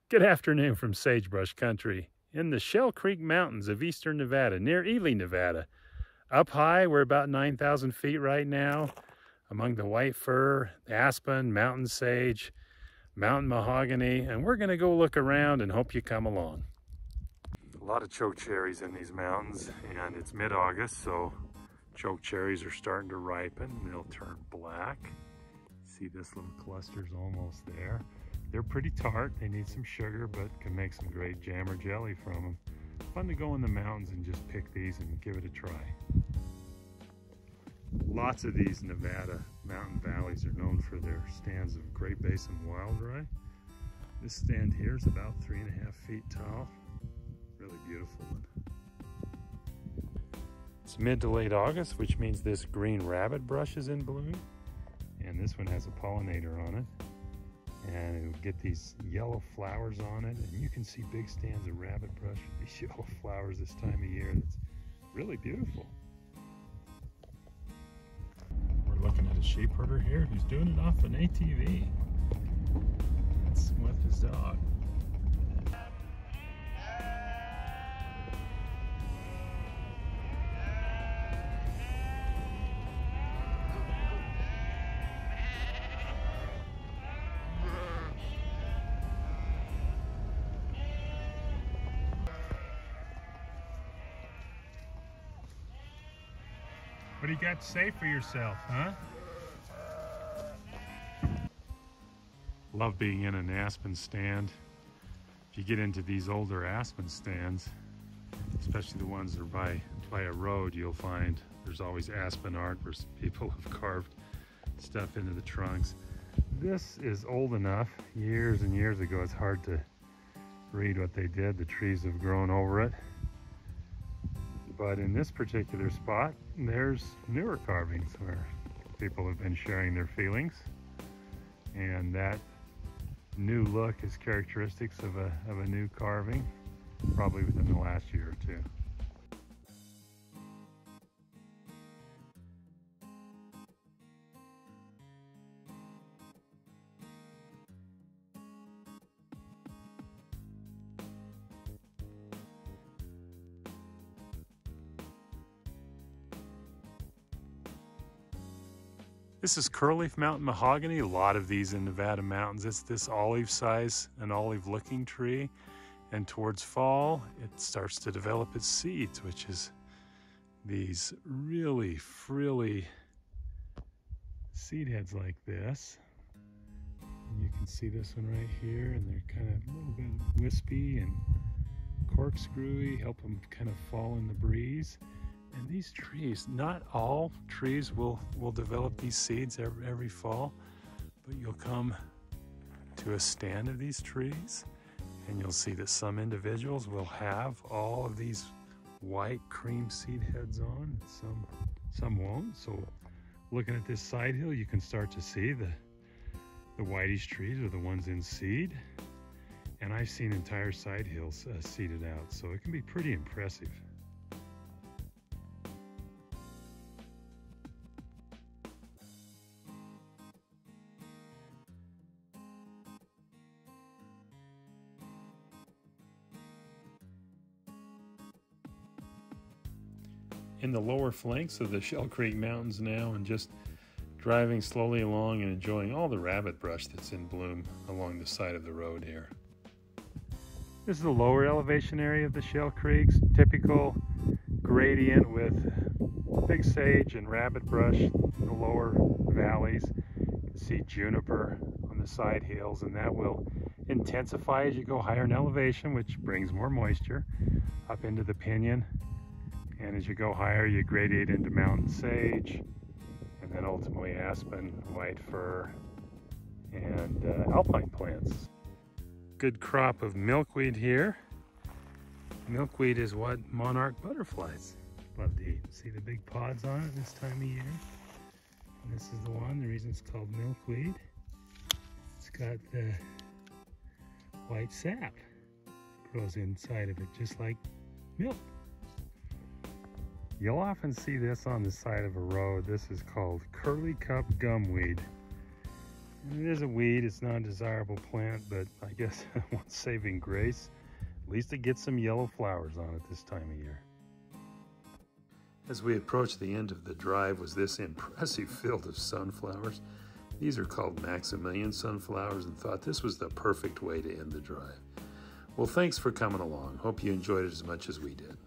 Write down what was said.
Good afternoon from Sagebrush Country in the Schell Creek Mountains of eastern Nevada, near Ely, Nevada. Up high, we're about 9,000 feet right now, among the White Fir, the Aspen, mountain sage, mountain mahogany, and we're going to go look around and hope you come along. A lot of choke cherries in these mountains, and it's mid-August, so choke cherries are starting to ripen. They'll turn black. See, this little cluster's almost there. They're pretty tart. They need some sugar, but can make some great jam or jelly from them. Fun to go in the mountains and just pick these and give it a try. Lots of these Nevada mountain valleys are known for their stands of Great Basin wild rye. This stand here is about 3.5 feet tall. Really beautiful one. It's mid to late August, which means this green rabbit brush is in bloom. And this one has a pollinator on it. And it'll get these yellow flowers on it, and you can see big stands of rabbit brush with these yellow flowers this time of year. That's really beautiful. We're looking at a sheep herder here who's doing it off an ATV. That's with his dog. What do you got to say for yourself, huh? Love being in an aspen stand. If you get into these older aspen stands, especially the ones that are by a road, you'll find there's always aspen art where people have carved stuff into the trunks. This is old enough, years and years ago, it's hard to read what they did. The trees have grown over it. But in this particular spot, there's newer carvings where people have been sharing their feelings. And that new look is characteristics of a new carving, probably within the last year or two. This is curleaf mountain mahogany, a lot of these in Nevada mountains. It's this olive size, an olive looking tree. And towards fall, it starts to develop its seeds, which is these really frilly seed heads like this. And you can see this one right here, and they're kind of a little bit wispy and corkscrewy, help them kind of fall in the breeze. And these trees, not all trees will develop these seeds every fall, but you'll come to a stand of these trees and you'll see that some individuals will have all of these white cream seed heads on, some won't. So looking at this side hill, you can start to see the whitish trees are the ones in seed. And I've seen entire side hills seeded out, so it can be pretty impressive. In the lower flanks of the Schell Creek Mountains now, and just driving slowly along and enjoying all the rabbit brush that's in bloom along the side of the road here. This is the lower elevation area of the Schell Creeks, typical gradient with big sage and rabbit brush in the lower valleys. You can see juniper on the side hills, and that will intensify as you go higher in elevation, which brings more moisture up into the pinyon. And as you go higher, you gradiate into mountain sage, and then ultimately aspen, white fir, and alpine plants. Good crop of milkweed here. Milkweed is what monarch butterflies love to eat. See the big pods on it this time of year? And this is the one, the reason it's called milkweed. It's got the white sap. Grows inside of it just like milk. You'll often see this on the side of a road. This is called curly cup gumweed. And it is a weed, it's not a desirable plant, but I guess one saving grace, at least it gets some yellow flowers on it this time of year. As we approached the end of the drive was this impressive field of sunflowers. These are called Maximilian sunflowers, and thought this was the perfect way to end the drive. Well, thanks for coming along. Hope you enjoyed it as much as we did.